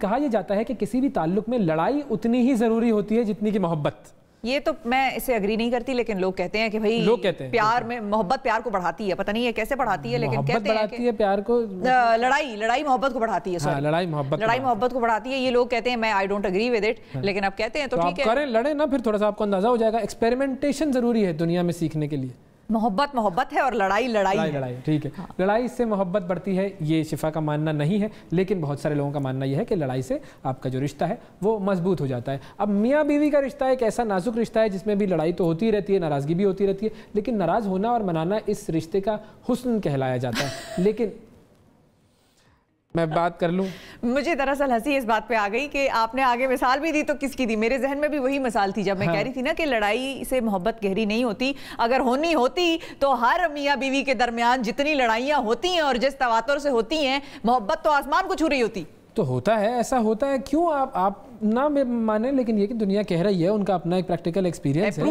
کہا یہ جاتا ہے کہ کسی بھی تعلق میں لڑائی اتنی ہی ضروری ہوتی ہے جتنی کہ محبت. یہ تو میں اسے اگری نہیں کرتی، لیکن لوگ کہتے ہیں کہ بھائی پیار میں محبت پیار کو بڑھاتی ہے. پتہ نہیں یہ کیسے بڑھاتی ہے، لیکن کہتے ہیں کہ پیار کو لڑائی محبت کو بڑھاتی ہے. لڑائی محبت کو بڑھاتی ہے. یہ لوگ کہتے ہیں، میں I don't agree with it, لیکن اب کہتے ہیں تو ٹھیک ہے کریں، لڑیں نا، پھر تھوڑا سا آپ کو اندازہ ہو جائے گا. ایکسپیریمنٹیشن ضروری ہے دنیا میں سیکھنے کے لیے. محبت ہے اور لڑائی ٹھیک ہے. لڑائی سے محبت بڑھتی ہے، یہ شفا کا ماننا نہیں ہے، لیکن بہت سارے لوگوں کا ماننا یہ ہے کہ لڑائی سے آپ کا جو رشتہ ہے وہ مضبوط ہو جاتا ہے. اب میاں بیوی کا رشتہ ایک ایسا نازک رشتہ ہے جس میں بھی لڑائی تو ہوتی رہتی ہے، ناراضگی بھی ہوتی رہتی ہے، لیکن ناراض ہونا اور منانا اس رشتے کا حسن کہلایا جاتا ہے. لیکن میں بات کر لوں، مجھے دراصل ہنسی اس بات پہ آ گئی کہ آپ نے آگے مثال بھی دی تو کس کی دی. میرے ذہن میں بھی وہی مثال تھی جب میں کہہ رہی تھی نا کہ لڑائی سے محبت گہری نہیں ہوتی. اگر ہونی ہوتی تو ہر میاں بیوی کے درمیان جتنی لڑائیاں ہوتی ہیں اور جس تواتر سے ہوتی ہیں، محبت تو آسمان کو چھو رہی ہوتی. تو ہوتا ہے، ایسا ہوتا ہے. کیوں آپ نہ مانیں، لیکن یہ کہ دنیا کہہ رہی ہے، ان کا اپنا ایک پریکٹیکل ایکسپیرینس ہے.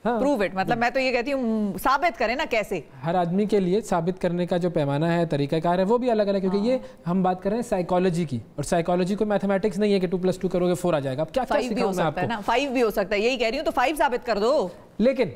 پروو اٹ مطلب میں تو یہ کہتی ہوں ثابت کریں نا. کیسے؟ ہر آدمی کے لیے ثابت کرنے کا جو پیمانہ ہے، طریقہ کار ہے، وہ بھی الگ الگ ہے. کیونکہ یہ ہم بات کر رہے ہیں سائیکالوجی کی، اور سائیکالوجی کو میتھمیٹکس نہیں ہے کہ 2+2 کرو گے 4 آ جائے گا. اب کیا سکھاؤں میں آپ کو؟ 5 بھی ہو سکتا ہے. یہی کہہ رہی ہوں، تو 5 ثابت کر دو. لیکن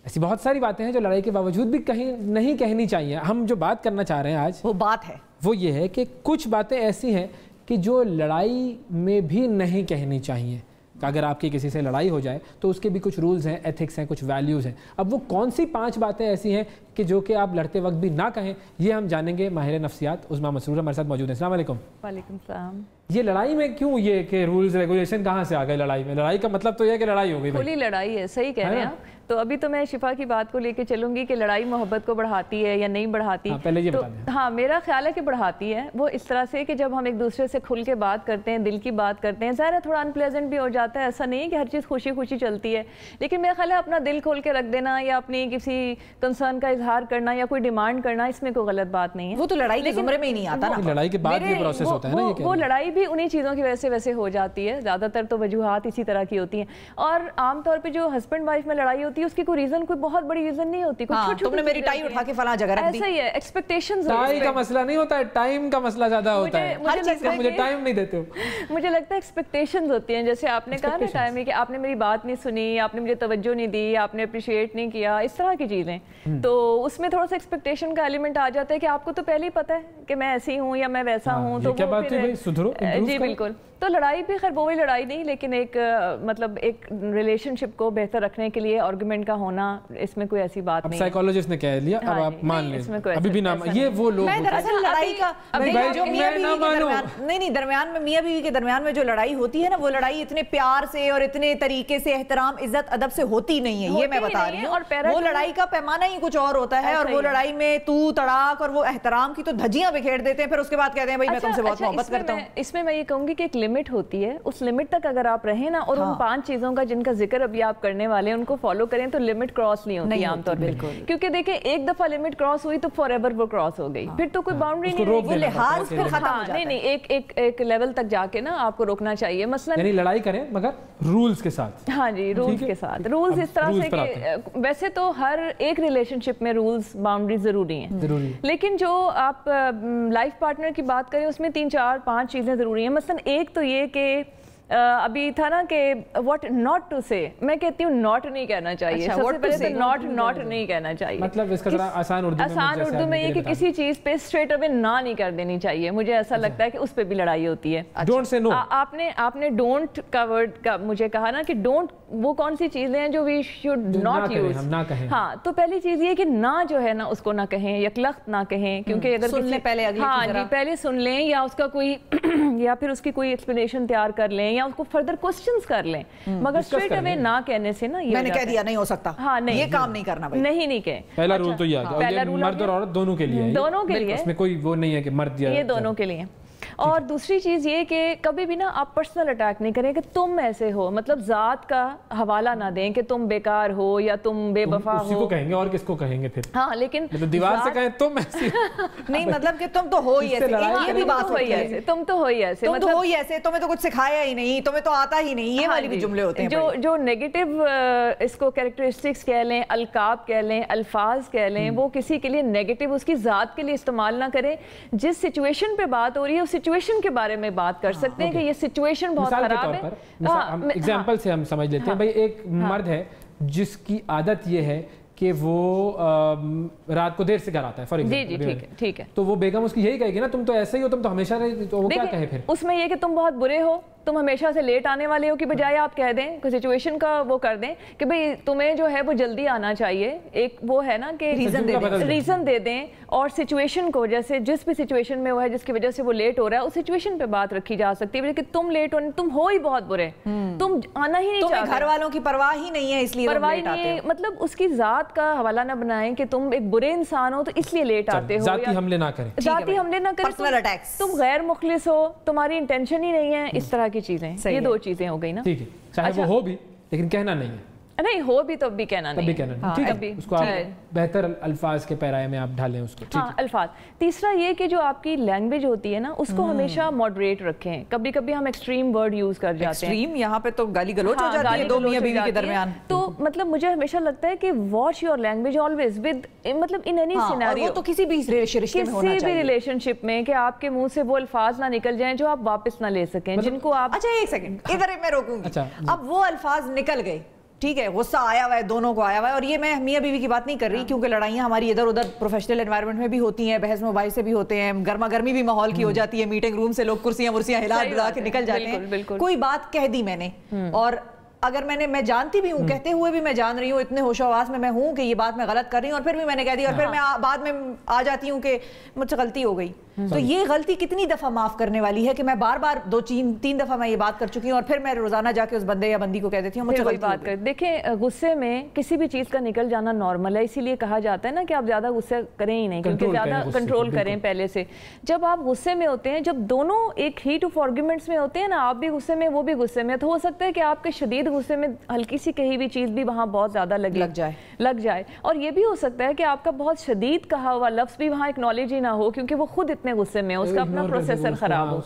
ایسی بہت ساری باتیں ہیں جو لڑائی کے باوجود بھی کہیں نہیں کہنی چاہیے. ہم جو بات کرنا چاہ رہے ہیں آج، وہ بات ہے، وہ یہ ہے کہ کچھ باتیں ایسی ہیں کہ جو لڑائی میں بھی نہیں کہنی چاہیے. کہ اگر آپ کی کسی سے لڑائی ہو جائے تو اس کے بھی کچھ رولز ہیں، ایتھکس ہیں، کچھ ویلیوز ہیں. اب وہ کون سی 5 باتیں ایسی ہیں کہ جو کہ آپ لڑتے وقت بھی نہ کہیں، یہ ہم جانیں گے. ماہر نفسیات عظمیٰ مسرور ہمارے ساتھ موجود ہیں. السلام علیکم. وعلیکم السلام. یہ لڑائی میں کیوں یہ کہ رولز ریگولیشن کہاں سے آ گئے لڑائی میں؟ لڑائی کا مطلب تو یہ ہے کہ لڑائی ہو گئی، کھلی لڑائی ہے. صحیح کہہ رہے ہیں. تو ابھی تو میں شفا کی بات کو لے کے چلوں گی کہ لڑائی محبت کو بڑھاتی ہے یا نہیں بڑھاتی. پہلے یہ بتا دیں. ہاں، میرا خیال ہے کہ بڑھاتی ہے. وہ اس طرح سے کہ جب ہم ایک دوسرے سے کھل کے بات کرتے ہیں، دل کی بات کرتے ہیں، ظاہر ہے تھوڑا انپلیزنٹ بھی ہو جاتا ہے. ایسا نہیں ہے کہ ہر چیز خوشی خوشی چلتی ہے، لیکن میرا خیال ہے اپنا دل کھول کے رکھ دینا یا اپنی کسی کنسرن کا اظہار کرنا یا کوئی ڈیمانڈ کرنا، اس میں کوئی غلط بات نہیں ہے. وہ تو لڑائی کے زمرے میں ہی نہیں آتا نا. لڑائی کے بعد یہ پروسیس ہوتا ہے نا. وہ لڑائی بھی انہی چیزوں کی وجہ سے ویسے ہو جاتی ہے. زیادہ تر تو وجوہات اسی طرح کی ہوتی ہیں. اور عام طور پہ جو ہسبینڈ وائف میں لڑائی ہوتی ہے اس کی کوئی ریزن، کوئی بہت بڑی ریزن نہیں ہوتی. تم نے میری ٹائی اٹھا کے فلاں جگہ رکھ دی. ایسا ہی ہے. ایکسپیکٹیشنز، ٹائی کا مسئلہ نہیں ہوتا ہے، ٹائم کا مسئلہ زیادہ ہوتا ہے. ہر چیز کا مجھے ٹائم نہیں دیتے ہو. مجھے لگتا ہے ایکسپیکٹیشنز ہوتی ہیں. جیسے آپ نے کہا نا ٹائم میں کہ آپ نے میری بات نہیں سنی، آپ نے مجھے توجہ نہیں دی، آپ نے اپریشیٹ نہیں کیا، اس طرح کی چیزیں. تو اس میں تھوڑا سا ایکسپیکٹیشن کا ایلیمنٹ آ جاتا ہے کہ آپ کو تو پہلے ہی پتہ ہے کہ میں ایسی ہوں یا میں ویسا ہوں. تو کیا بات ہے بھائی، سدھرو. جی بالکل. تو لڑائی بھی خیر وہی لڑائی نہیں، لیکن ایک مطلب ایک ریلیشن شپ کو بہتر رکھنے کے لیے آرگومنٹ کا ہونا، اس میں کوئی ایسی بات نہیں. اب سائیکالوجسٹ نے کہہ لیا، اب آپ مان لیں. ابھی بھی نہ یہ وہ لوگ، میں دراصل لڑائی کا جو میاں بیوی کے درمیان نہیں درمیان میں میاں بیوی کے درمیان میں جو لڑائی ہوتی ہے نا، وہ لڑائی اتنے پیار سے اور اتنے طریقے سے احترام عزت ادب سے ہوتی نہیں ہے. یہ میں بتا رہی ہوں. وہ لڑائی کا پیمانہ ہی کچھ اور ہوتا ہے، اور وہ لڑائی میں تو تڑاک اور وہ احترام کی تو دھجیاں بکھیر دیتے ہیں. پھر اس کے بعد کہتے ہیں بھائی میں تم سے بہت محبت کرتا ہوں. اس میں یہ کہوں گی کہ ایک لمٹ ہوتی ہے. اس لمٹ تک اگر آپ رہیں نا، اور ان 5 چیزوں کا جن کا ذکر ابھی آپ کرنے والے ہیں ان کو فالو کریں، تو لمٹ کراس نہیں ہوتی عام طور پہ. کیونکہ دیکھیں ایک دفعہ لمٹ کراس ہوئی تو فار ایور وہ کراس ہو گئی. پھر تو کوئی باؤنڈری نہیں رہے گی. لحاظ پھر ختم ہو جاتا ہے. نہیں، ایک لیول تک جا کے نا آپ کو روکنا چاہیے. مثلا یعنی لڑائی کریں مگر رولز کے ساتھ. ہاں جی، رولز کے ساتھ. رولز اس طرح سے کہ ویسے تو ہر ایک ریلیشن شپ میں رولز باؤنڈری ضروری ہیں، لیکن جو آپ لائف پارٹنر کی بات کریں اس میں 3 4 5 چیزیں ضروری ہیں. مثلا ایک تو یہ کہ ابھی تھا نا کہ واٹ ناٹ ٹو سے، میں کہتی ہوں ناٹ نہیں کہنا چاہیے. سب سے پہلے تو ناٹ نہیں کہنا چاہیے. مطلب اس کا ذرا آسان اردو میں یہ کہ کسی چیز پہ اسٹریٹ اوے نہ نہیں کر دینی چاہیے. مجھے ایسا لگتا ہے کہ اس پہ بھی لڑائی ہوتی ہے. ڈونٹ سے نو. آپ نے ڈونٹ کا ورڈ کا مجھے کہا نا کہ ڈونٹ وہ کون سی چیزیں ہیں جو وی شوڈ ناٹ یوز. ہاں، تو پہلی چیز یہ کہ نہ جو ہے نا اس کو نہ کہیں، یکلخت نہ کہیں. کیونکہ اگر سن لیں پہلے، ہاں جی پہلے سن لیں، یا اس کا کوئی یا پھر اس کی کوئی ایکسپلینیشن تیار کر لیں، یا اس کو فردر کوسچنز کر لیں. مگر اسٹریٹ اوے نہ کہنے سے نا میں نے کہہ دیا نہیں ہو سکتا. ہاں نہیں، یہ کام نہیں کرنا بھائی. نہیں کہیں. پہلا رول تو یہ آ گیا، مرد اور عورت دونوں کے لیے. دونوں کے لیے، اس میں کوئی وہ نہیں ہے کہ مرد یا، یہ دونوں کے لیے. اور دوسری چیز یہ کہ کبھی بھی نا آپ پرسنل اٹیک نہیں کریں کہ تم ایسے ہو. مطلب ذات کا حوالہ نہ دیں کہ تم بیکار ہو یا تم بے وفا ہو. اسی کو کہیں گے اور کس کو کہیں گے پھر. ہاں لیکن دیوار سے کہیں تم ایسی نہیں، مطلب کہ تم تو ہو ہی ایسے. یہ بھی بات ہوئی ہے، تم تو ہو ہی ایسے، تم تو ہو ہی ایسے، تمہیں تو کچھ سکھایا ہی نہیں، تمہیں تو آتا ہی نہیں. یہ والی بھی جملے ہوتے ہیں جو نیگیٹو اس کو کیریکٹرسٹکس کہہ لیں، القاب کہہ لیں، الفاظ کہہ لیں. وہ کسی کے لیے نیگیٹو اس کی ذات کے لیے استعمال نہ کریں. جس سچویشن پہ بات ہو رہی ہے اس سچویشن کے بارے میں بات کر سکتے ہیں کہ یہ سچویشن بہت خراب ہے. ایگزامپل سے ہم سمجھ لیتے ہیں بھائی ایک مرد ہے جس کی عادت یہ ہے کہ وہ رات کو دیر سے گھر آتا ہے فار ایگزامپل. جی ٹھیک ہے. تو وہ بیگم اس کی یہی کہے گی نا تم تو ایسے ہی ہو, تم تو ہمیشہ رہے, تو وہ کیا کہے پھر؟ اس میں یہ کہ تم بہت برے ہو, تم ہمیشہ سے لیٹ آنے والے ہو, کی بجائے آپ کہہ دیں کوئی سچویشن کا وہ کر دیں کہ بھئی تمہیں جو ہے وہ جلدی آنا چاہیے. ایک وہ ہے نا کہ ریزن دے دیں, اور سچویشن کو جیسے جس بھی سچویشن میں وہ ہے جس کی وجہ سے وہ لیٹ ہو رہا ہے اس سچویشن پہ بات رکھی جا سکتی ہے کہ تم لیٹ ہونے, تم ہو ہی بہت برے, تم آنا ہی نہیں چاہتے, گھر والوں کی پرواہ ہی نہیں ہے اس لیے پرواہ نہیں, مطلب اس کی ذات کا حوالہ نہ بنائیں کہ تم ایک برے انسان ہو تو اس لیے لیٹ آتے ہو, ذاتی حملے نہ کریں, ذاتی حملے نہ کریں, تم غیر مخلص ہو, تمہاری انٹینشن ہی نہیں ہے, اس طرح کی چیزیں. یہ دو چیزیں ہو گئی نا. ٹھیک ہے, چاہے وہ ہو بھی لیکن کہنا نہیں ہے. نہیں ہو بھی تو اب بھی کہنا نہیں ہے. ٹھیک ہے, اس کو آپ بہتر الفاظ کے پیرائے میں آپ ڈھالیں اس کو. ہاں الفاظ. تیسرا یہ کہ جو آپ کی لینگویج ہوتی ہے نا اس کو ہمیشہ ماڈریٹ رکھیں. کبھی کبھی ہم ایکسٹریم ورڈ یوز کر جاتے ہیں. ایکسٹریم یہاں پہ تو گالی گلوچ ہو جاتی ہے دو میاں بیوی کے درمیان. تو مطلب مجھے ہمیشہ لگتا ہے کہ watch your language always with مطلب ان اینی سینیریو. وہ تو کسی بھی رشتے میں ہونا چاہیے, کسی بھی ریلیشن شپ میں, کہ آپ کے منہ سے وہ الفاظ نہ نکل جائیں جو آپ واپس نہ لے سکیں, جن کو آپ. اچھا ایک سیکنڈ ادھر میں روکوں گی. اب وہ الفاظ نکل گئے, ٹھیک ہے, غصہ آیا ہوا ہے, دونوں کو آیا ہوا ہے, اور یہ میں میاں بیوی کی بات نہیں کر رہی کیونکہ لڑائیاں ہماری ادھر ادھر پروفیشنل انوائرمنٹ میں بھی ہوتی ہیں, بحث مباحث سے بھی ہوتے ہیں, گرما گرمی بھی ماحول کی ہو جاتی ہے, میٹنگ روم سے لوگ کرسیاں ورسیاں ہلا ڈلا کے نکل جاتے ہیں. کوئی بات کہہ دی میں نے, اور اگر میں جانتی بھی ہوں, کہتے ہوئے بھی میں جان رہی ہوں, اتنے ہوش و حواس میں ہوں کہ یہ بات میں غلط کر رہی ہوں, اور پھر بھی میں نے کہہ دی, اور پھر میں بعد میں آ جاتی ہوں کہ مجھ سے غلطی ہو گئی. تو یہ غلطی کتنی دفعہ معاف کرنے والی ہے کہ میں بار بار 2-3 دفعہ میں یہ بات کر چکی ہوں, اور پھر میں روزانہ جا کے اس بندے یا بندی کو کہہ دیتی ہوں مجھے غلطی بات کر. دیکھیں غصے میں کسی بھی چیز کا نکل جانا نارمل ہے, اسی لیے کہا جاتا ہے نا کہ آپ زیادہ غصہ کریں ہی نہیں, کیونکہ زیادہ کنٹرول کریں پہلے سے. جب آپ غصے میں ہوتے ہیں, جب دونوں ایک ہیٹ آف آرگیومنٹس میں ہوتے ہیں نا, آپ بھی غصے میں وہ بھی غصے میں, تو ہو سکتا ہے کہ آپ کے شدید غصے میں ہلکی سی کہی ہوئی چیز بھی وہاں بہت زیادہ لگ جائے, اور یہ بھی ہو سکتا ہے کہ آپ کا بہت شدید کہا ہوا لفظ بھی وہاں اکنالج ہی نہ ہو, کیونکہ وہ خود اتنے غصے میں, اس کا اپنا پروسیسر خراب ہو,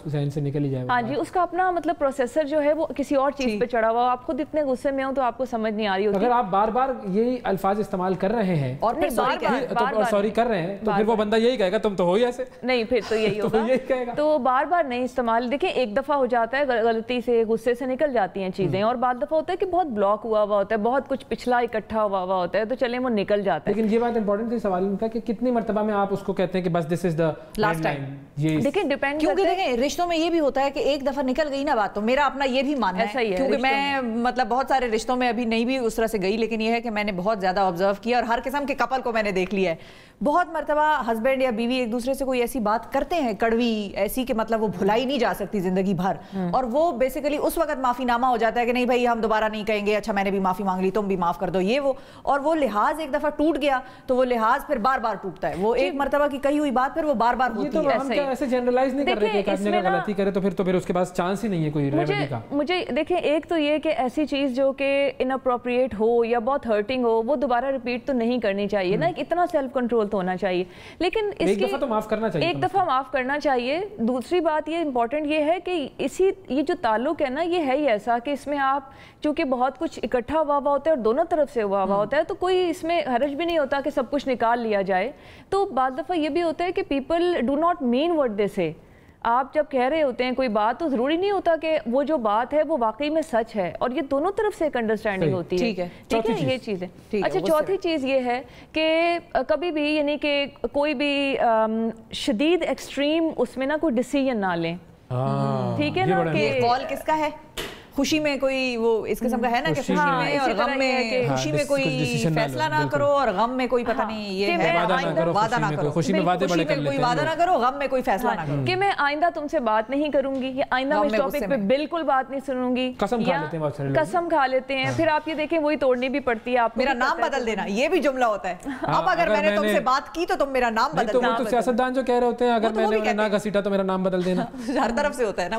ہاں جی, اس کا اپنا مطلب پروسیسر جو ہے وہ کسی اور چیز پہ چڑھا ہوا, آپ خود اتنے غصے میں ہو تو آپ کو سمجھ نہیں آ رہی ہوتی. اگر آپ بار بار یہی الفاظ استعمال کر رہے ہیں اور پھر سوری کر رہے ہیں, تو پھر وہ بندہ یہی کہے گا تم تو ہو ہی ایسے. نہیں, پھر تو یہی ہوگا, تو بار بار نہیں استعمال. دیکھیں ایک دفعہ ہو جاتا ہے غلطی سے, غصے سے نکل جاتی ہیں چیزیں, اور بعض دفعہ ہوتا ہے کہ بہت بلاک ہوا ہوتا ہے, بہت کچھ پچھلا اکٹھا ہوا ہوتا ہے, تو چلیں وہ نکل جاتا ہے. لیکن یہ بات امپورٹنٹ ہے سوال ان کا کہ کتنی مرتبہ میں آپ اس کو کہتے ہیں کہ بس دس از دا لاسٹ ٹائم. دیکھیں ڈیپینڈ, کیونکہ دیکھیں رشتوں میں یہ بھی ہوتا ہے کہ ایک دفعہ نکل گئی نا بات, تو میرا اپنا یہ بھی ماننا ہے, کیونکہ میں مطلب بہت سارے رشتوں میں ابھی نہیں بھی اس طرح سے گئی, لیکن یہ ہے کہ میں نے بہت زیادہ آبزرو کیا, اور ہر قسم کے کپل کو میں نے دیکھ لیا ہے. بہت مرتبہ ہسبینڈ یا بیوی ایک دوسرے سے کوئی ایسی بات کرتے ہیں کڑوی ایسی کہ مطلب وہ بھلائی نہیں جا سکتی زندگی بھر, اور وہ بیسیکلی اس وقت معافی نامہ ہو جاتا ہے کہ نہیں بھائی ہم دوبارہ نہیں کہیں گے, اچھا میں نے بھی معافی مانگ لی تم بھی معاف کر دو, یہ وہ, اور وہ لحاظ ایک دفعہ ٹوٹ گیا تو وہ لحاظ پھر بار بار ٹوٹتا ہے. وہ ایک مرتبہ کی کہی ہوئی بات پھر وہ بار بار ہوتی ہے. ہم ایسے جنرلائز نہیں کر رہے کہ آدمی اگر غلطی کرے تو پھر اس کے پاس چانس ہی نہیں ہے کوئی ریمیڈی کا. مجھے دیکھیں ایک تو یہ کہ ایسی چیز جو کہ اناپروپریٹ ہو یا بہت ہرٹنگ ہو وہ دوبارہ ریپیٹ تو نہیں کرنی چاہیے نا, اتنا سیلف کنٹرول تو ہونا چاہیے, لیکن ایک دفعہ تو معاف کرنا چاہیے, ایک دفعہ معاف کرنا چاہیے. دوسری بات یہ امپورٹنٹ یہ ہے کہ یہ جو تعلق ہے نا یہ ہے ہی ایسا کہ اس میں آپ چونکہ بہت کچھ اکٹھا ہوا ہوتا ہے اور دونوں طرف سے ہوا ہوتا ہے, تو کوئی اس میں حرج بھی نہیں ہوتا کہ سب کچھ نکال لیا جائے. تو بعض دفعہ یہ بھی ہوتا ہے کہ people do not mean what they سے. آپ جب کہہ رہے ہوتے ہیں کوئی بات تو ضروری نہیں ہوتا کہ وہ جو بات ہے وہ واقعی میں سچ ہے, اور یہ دونوں طرف سے ایک انڈرسٹینڈنگ ہوتی ہے. ٹھیک ہے یہ چیز ہے. اچھا چوتھی چیز یہ ہے کہ کبھی بھی یعنی کہ کوئی بھی شدید ایکسٹریم اس میں نا کوئی ڈیسیژن نہ لیں. ٹھیک ہے نا, کہ کال کس کا ہے, خوشی میں کوئی وہ اس قسم کا ہے نا کہ خوشی میں اور غم میں, خوشی میں کوئی فیصلہ نہ کرو اور غم میں کوئی پتہ نہیں یہ ہے وعدہ نہ کرو, خوشی میں وعدے بڑے کر لیتے ہیں, کوئی وعدہ نہ کرو, غم میں کوئی فیصلہ نہ کرو, کہ میں آئندہ تم سے بات نہیں کروں گی, یا آئندہ میں اس ٹاپک پہ بالکل بات نہیں سنوں گی, قسم کھا لیتے ہیں. پھر آپ یہ دیکھیں وہی توڑنی بھی پڑتی ہے. آپ میرا نام بدل دینا, یہ بھی جملہ ہوتا ہے. اب اگر میں نے تم سے بات کی تو تم میرا نام بدل دینا. تو سیاستدان جو کہہ رہے ہوتے ہیں اگر میں نے نہ گھسیٹا تو میرا نام بدل دینا, ہر طرف سے ہوتا ہے نا.